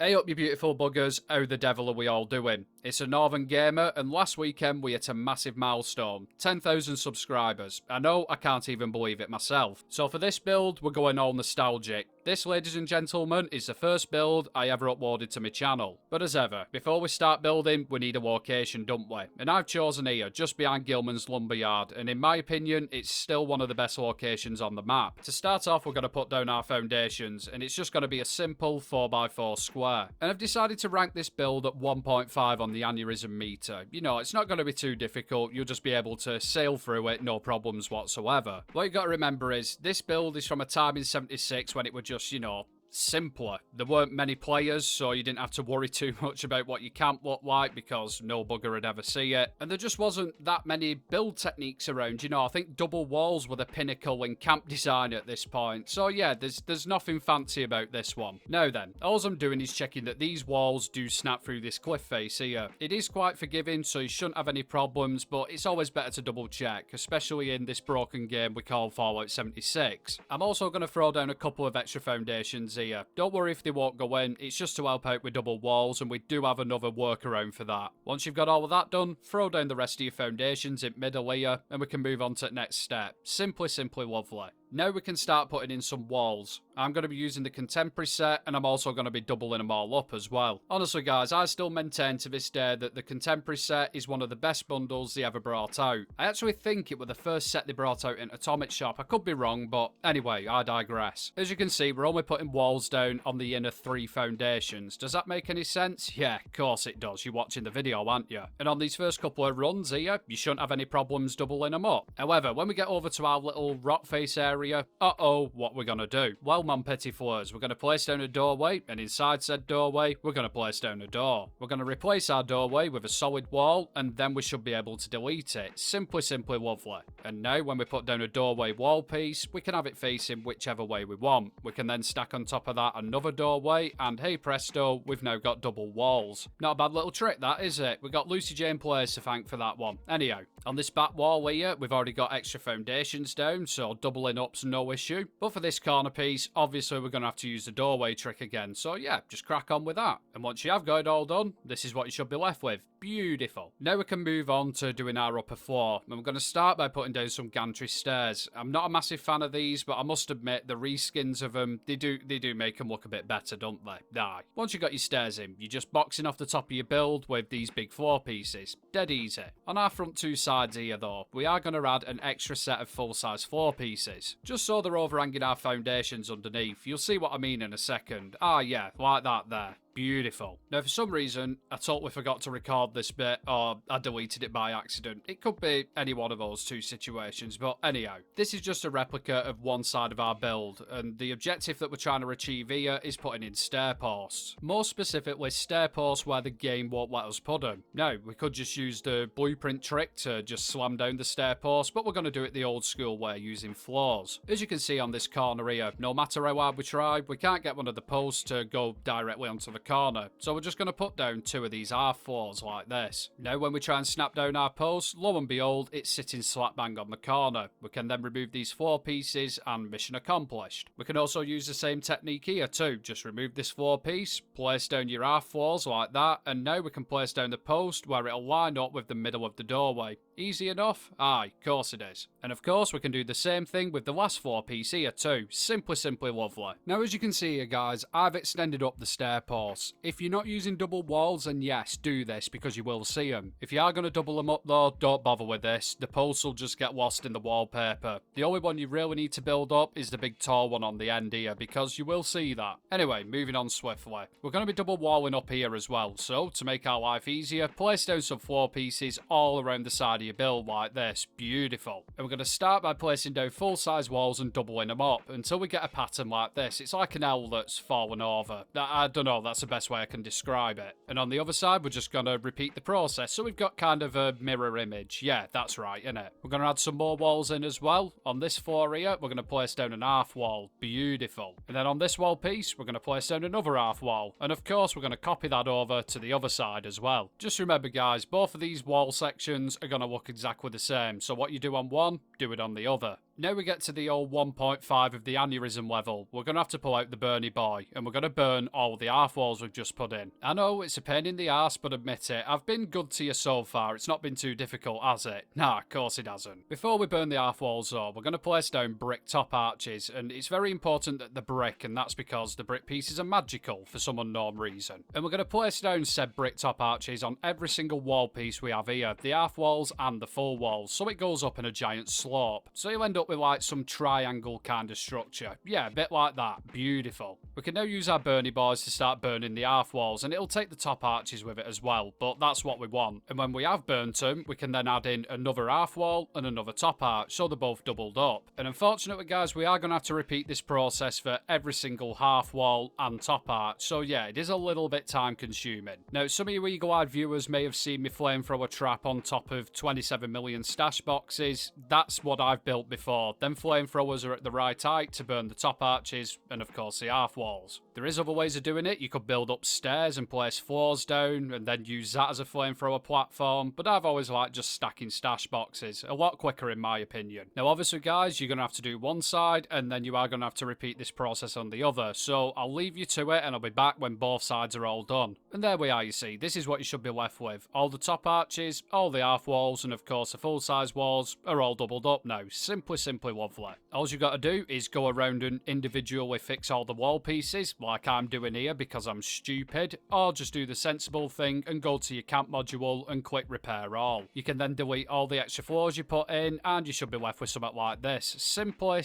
Hey up you beautiful buggers, how the devil are we all doing? It's a Northern Gamer and last weekend we hit a massive milestone, 10,000 subscribers. I know, I can't even believe it myself. So for this build, we're going all nostalgic. This, ladies and gentlemen, is the first build I ever uploaded to my channel. But as ever, before we start building, we need a location, don't we? And I've chosen here, just behind Gilman's Lumberyard, and in my opinion, it's still one of the best locations on the map. To start off, we're going to put down our foundations, and it's just going to be a simple 4x4 square. And I've decided to rank this build at 1.5 on the aneurysm meter. You know, it's not going to be too difficult, you'll just be able to sail through it, no problems whatsoever. What you got to remember is, this build is from a time in 76 when it was just, you know, simpler. There weren't many players, so you didn't have to worry too much about what your camp looked like because no bugger would ever see it. And there just wasn't that many build techniques around, you know. I think double walls were the pinnacle in camp design at this point. So yeah, there's nothing fancy about this one. Now then, all I'm doing is checking that these walls do snap through this cliff face here. It is quite forgiving, so you shouldn't have any problems, but it's always better to double check, especially in this broken game we call Fallout 76. I'm also going to throw down a couple of extra foundations here. Don't worry if they won't go in, it's just to help out with double walls, and we do have another workaround for that. Once you've got all of that done, throw down the rest of your foundations in middle here, and we can move on to the next step. Simply lovely. Now we can start putting in some walls. I'm going to be using the contemporary set, and I'm also going to be doubling them all up as well. Honestly guys, I still maintain to this day that the contemporary set is one of the best bundles they ever brought out. I actually think it was the first set they brought out in Atomic Shop. I could be wrong, but anyway, I digress. As you can see, we're only putting walls down on the inner 3 foundations. Does that make any sense? Yeah, of course it does. You're watching the video, aren't you? And on these first couple of runs here, you shouldn't have any problems doubling them up. However, when we get over to our little rock face area, what we're gonna do? Well, mon petit fleurs, we're gonna place down a doorway, and inside said doorway, we're gonna place down a door. We're gonna replace our doorway with a solid wall, and then we should be able to delete it. Simply lovely. And now, when we put down a doorway wall piece, we can have it facing whichever way we want. We can then stack on top of that another doorway, and hey presto, we've now got double walls. Not a bad little trick that, is it? We got Lucy Jane Players to thank for that one. Anyhow, on this back wall here, we've already got extra foundations down, so doubling up's no issue. But for this corner piece, obviously we're going to have to use the doorway trick again, so yeah, just crack on with that. And once you have got it all done, this is what you should be left with. Beautiful. Now we can move on to doing our upper floor, and we're going to start by putting down some gantry stairs. I'm not a massive fan of these, but I must admit the reskins of them, they do make them look a bit better, don't they? Aye. Once you've got your stairs in, you're just boxing off the top of your build with these big floor pieces. Dead easy. On our front 2 sides here though, we are going to add an extra set of full-size floor pieces, just so they're overhanging our foundations underneath. You'll see what I mean in a second. Ah yeah, like that there. Beautiful. Now, for some reason, I totally forgot to record this bit, or I deleted it by accident. It could be any one of those 2 situations, but anyhow, this is just a replica of one side of our build, and the objective that we're trying to achieve here is putting in stair posts. More specifically, stair posts where the game won't let us put them. Now, we could just use the blueprint trick to just slam down the stair post, but we're going to do it the old school way, using floors. As you can see on this corner here, no matter how hard we try, we can't get one of the posts to go directly onto the corner, so we're just going to put down 2 of these R4s like this. Now when we try and snap down our post, lo and behold, it's sitting slap bang on the corner. We can then remove these 4 pieces and mission accomplished. We can also use the same technique here too, just remove this 4 piece, place down your R4s like that, and now we can place down the post where it'll line up with the middle of the doorway. Easy enough? Aye, of course it is. And of course we can do the same thing with the last 4 piece here too. Simply lovely. Now as you can see here guys, I've extended up the stair posts. If you're not using double walls, then yes, do this because you will see them. If you are going to double them up though, don't bother with this. The posts will just get lost in the wallpaper. The only one you really need to build up is the big tall one on the end here, because you will see that. Anyway, moving on swiftly. We're going to be double walling up here as well, so to make our life easier, place down some floor pieces all around the side of your build like this. Beautiful. And we're going to start by placing down full size walls and doubling them up until we get a pattern like this. It's like an L that's fallen over. I don't know, that's the best way I can describe it. And on the other side, we're just going to repeat the process, so we've got kind of a mirror image. Yeah, that's right, innit? We're going to add some more walls in as well. On this floor here, we're going to place down an half wall. Beautiful. And then on this wall piece, we're going to place down another half wall. And of course, we're going to copy that over to the other side as well. Just remember guys, both of these wall sections are going to look exactly the same, so what you do on one, do it on the other. Now we get to the old 1.5 of the aneurysm level, we're going to have to pull out the Bernie boy, and we're going to burn all the half walls we've just put in. I know, it's a pain in the arse, but admit it, I've been good to you so far, it's not been too difficult, has it? Nah, of course it hasn't. Before we burn the half walls though, we're going to place down brick top arches, and it's very important that the brick, and that's because the brick pieces are magical for some unknown reason. And we're going to place down said brick top arches on every single wall piece we have here, the half walls and the full walls, so it goes up in a giant slope. So you'll end up with like some triangle kind of structure. Yeah, a bit like that. Beautiful. We can now use our Bernie boys to start burning the half walls, and it'll take the top arches with it as well, but that's what we want. And when we have burnt them, we can then add in another half wall and another top arch, so they're both doubled up. And unfortunately guys, we are going to have to repeat this process for every single half wall and top arch, so yeah, it is a little bit time consuming. Now, some of you eagle-eyed viewers may have seen me flamethrower trap on top of 27 million stash boxes. That's what I've built before. Them flamethrowers are at the right height to burn the top arches and of course the half walls. There is other ways of doing it. You could build up stairs and place floors down and then use that as a flamethrower platform, but I've always liked just stacking stash boxes. A lot quicker in my opinion. Now obviously guys, you're going to have to do one side and then you are going to have to repeat this process on the other, so I'll leave you to it and I'll be back when both sides are all done. And there we are, you see, this is what you should be left with. All the top arches, all the half walls, and of course the full size walls are all doubled up now. Simply lovely. All you got to do is go around and individually fix all the wall pieces, like I'm doing here because I'm stupid, or just do the sensible thing and go to your camp module and click repair all. You can then delete all the extra floors you put in and you should be left with something like this. Simply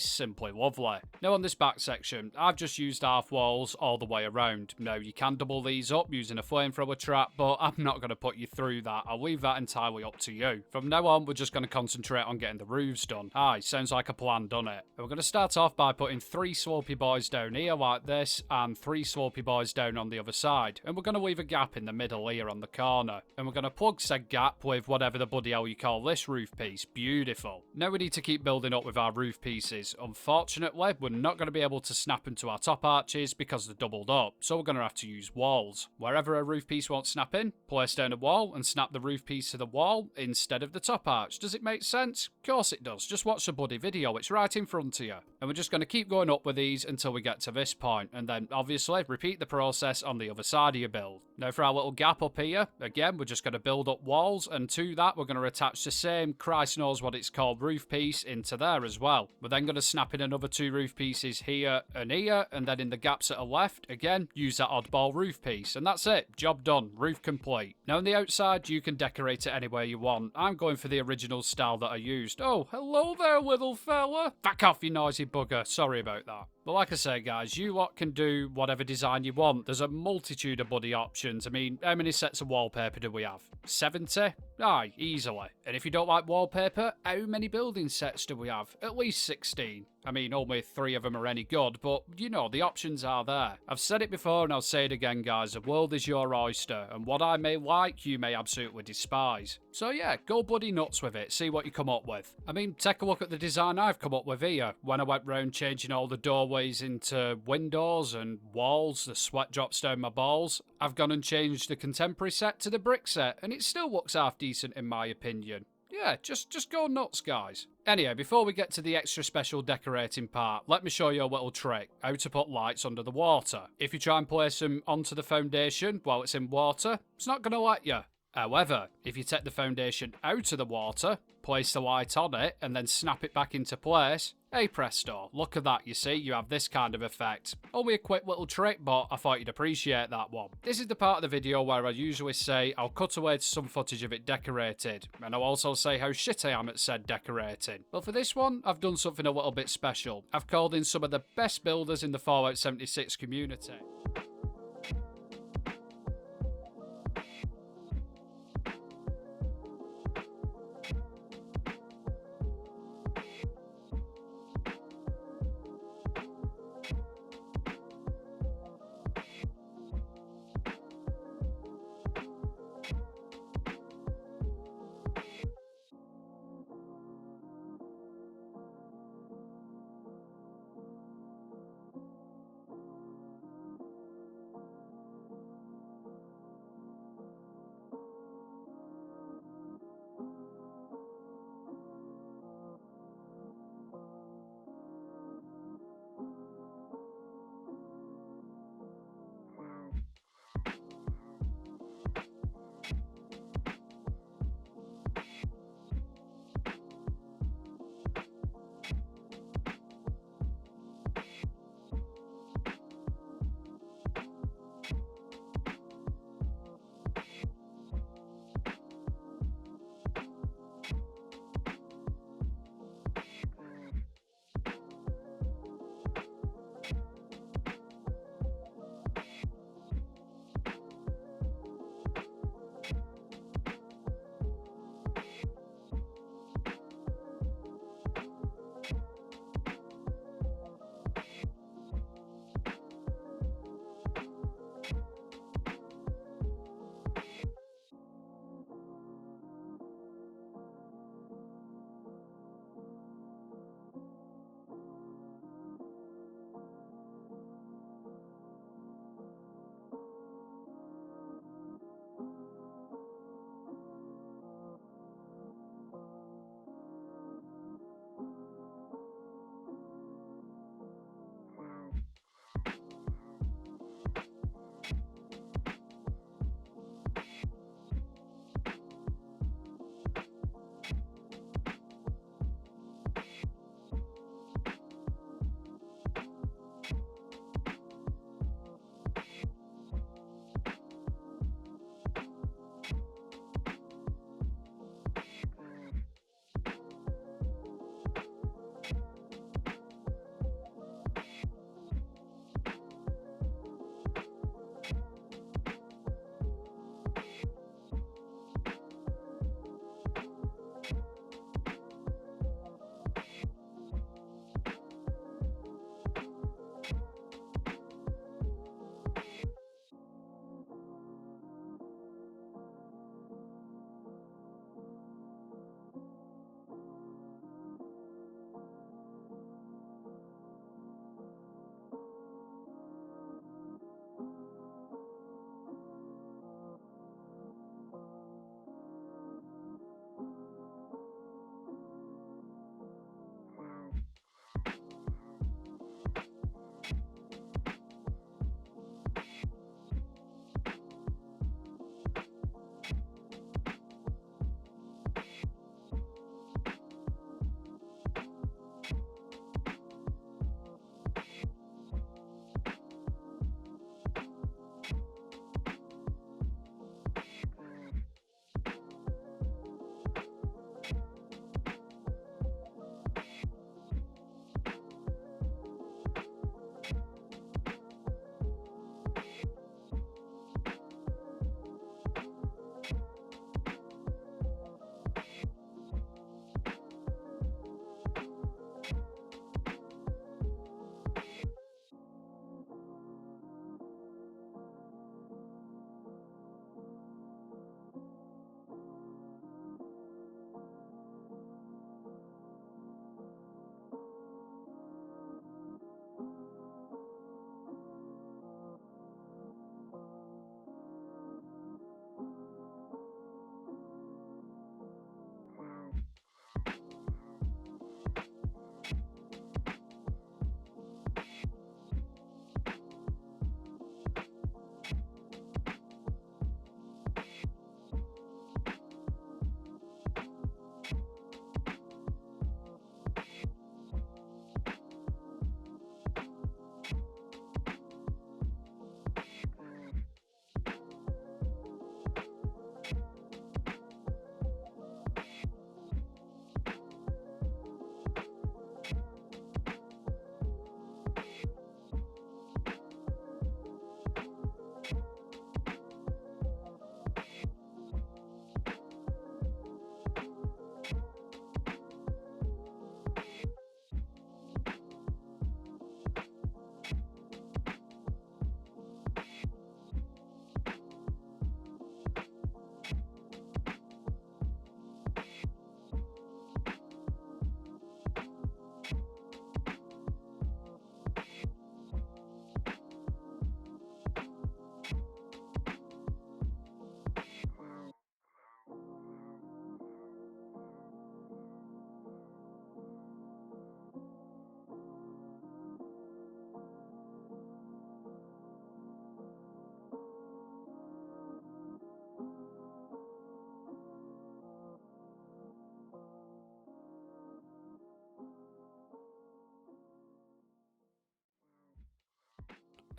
lovely. Now on this back section, I've just used half walls all the way around. Now you can double these up using a flamethrower trap, but I'm not going to put you through that. I'll leave that entirely up to you. From now on, we're just going to concentrate on getting the roofs done. Aye, sounds like a plan, doesn't it? And we're going to start off by putting 3 slopey boys down here like this and 3 slopey boys down on the other side. And we're going to leave a gap in the middle here on the corner. And we're going to plug said gap with whatever the bloody hell you call this roof piece. Beautiful. Now we need to keep building up with our roof pieces. Unfortunately, we're not going to be able to snap into our top arches because they're doubled up. So we're going to have to use walls. Wherever a roof piece won't snap in, place down a wall and snap the roof piece to the wall instead of the top arch. Does it make sense? Of course it does. Just watch the bloody video. It's right in front of you. And we're just going to keep going up with these until we get to this point, and then obviously repeat the process on the other side of your build. Now for our little gap up here, again we're just going to build up walls, and to that we're going to attach the same Christ knows what it's called roof piece into there as well. We're then going to snap in another 2 roof pieces here, and then in the gaps that are left, again use that oddball roof piece, and that's it. Job done. Roof complete. Now on the outside you can decorate it any way you want. I'm going for the original style that I used. Oh, hello there little fella. Back off you noisy bugger. Sorry about that. But like I say guys, you lot can do whatever design you want. There's a multitude of bloody options. I mean, how many sets of wallpaper do we have? 70? Aye, easily. And if you don't like wallpaper, how many building sets do we have? At least 16. I mean, only 3 of them are any good, but, you know, the options are there. I've said it before and I'll say it again, guys. The world is your oyster, and what I may like, you may absolutely despise. So yeah, go bloody nuts with it. See what you come up with. I mean, take a look at the design I've come up with here. When I went round changing all the doorways into windows and walls, the sweat drops down my balls. I've gone and changed the contemporary set to the brick set, and it still looks half decent in my opinion. Yeah, just go nuts, guys. Anyway, before we get to the extra special decorating part, let me show you a little trick, how to put lights under the water. If you try and place them onto the foundation while it's in water, it's not going to let you. However, if you take the foundation out of the water, place the light on it, and then snap it back into place, hey presto, look at that, you see, you have this kind of effect. Only a quick little trick, but I thought you'd appreciate that one. This is the part of the video where I usually say I'll cut away to some footage of it decorated, and I'll also say how shit I am at said decorating. But for this one, I've done something a little bit special. I've called in some of the best builders in the Fallout 76 community.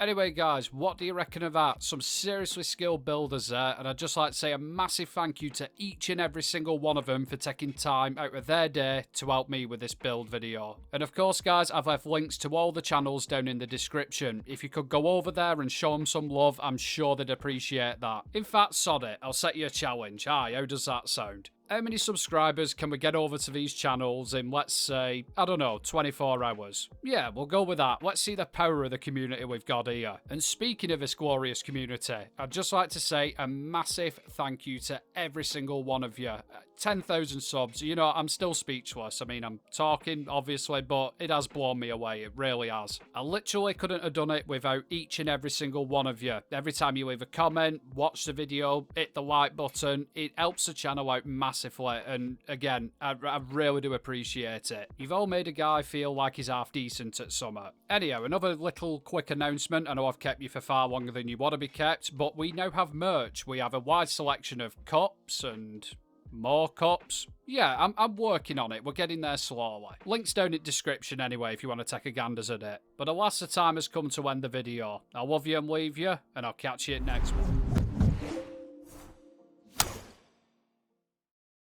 Anyway, guys, what do you reckon of that? Some seriously skilled builders there, and I'd just like to say a massive thank you to each and every single one of them for taking time out of their day to help me with this build video. And of course, guys, I've left links to all the channels down in the description. If you could go over there and show them some love, I'm sure they'd appreciate that. In fact, sod it, I'll set you a challenge. Aye, how does that sound? How many subscribers can we get over to these channels in, let's say, I don't know, 24 hours? Yeah, we'll go with that. Let's see the power of the community we've got here. And speaking of this glorious community, I'd just like to say a massive thank you to every single one of you. 10,000 subs. You know, I'm still speechless. I mean, I'm talking, obviously, but it has blown me away. It really has. I literally couldn't have done it without each and every single one of you. Every time you leave a comment, watch the video, hit the like button, it helps the channel out massively. And again, I really do appreciate it. You've all made a guy feel like he's half decent at summer. Anyhow, another little quick announcement. I know I've kept you for far longer than you want to be kept, but we now have merch. We have a wide selection of cups and more cups. Yeah, I'm working on it. We're getting there slowly. Links down in the description anyway if you want to take a ganders at it. But alas, the time has come to end the video. I love you and leave you, and I'll catch you next one.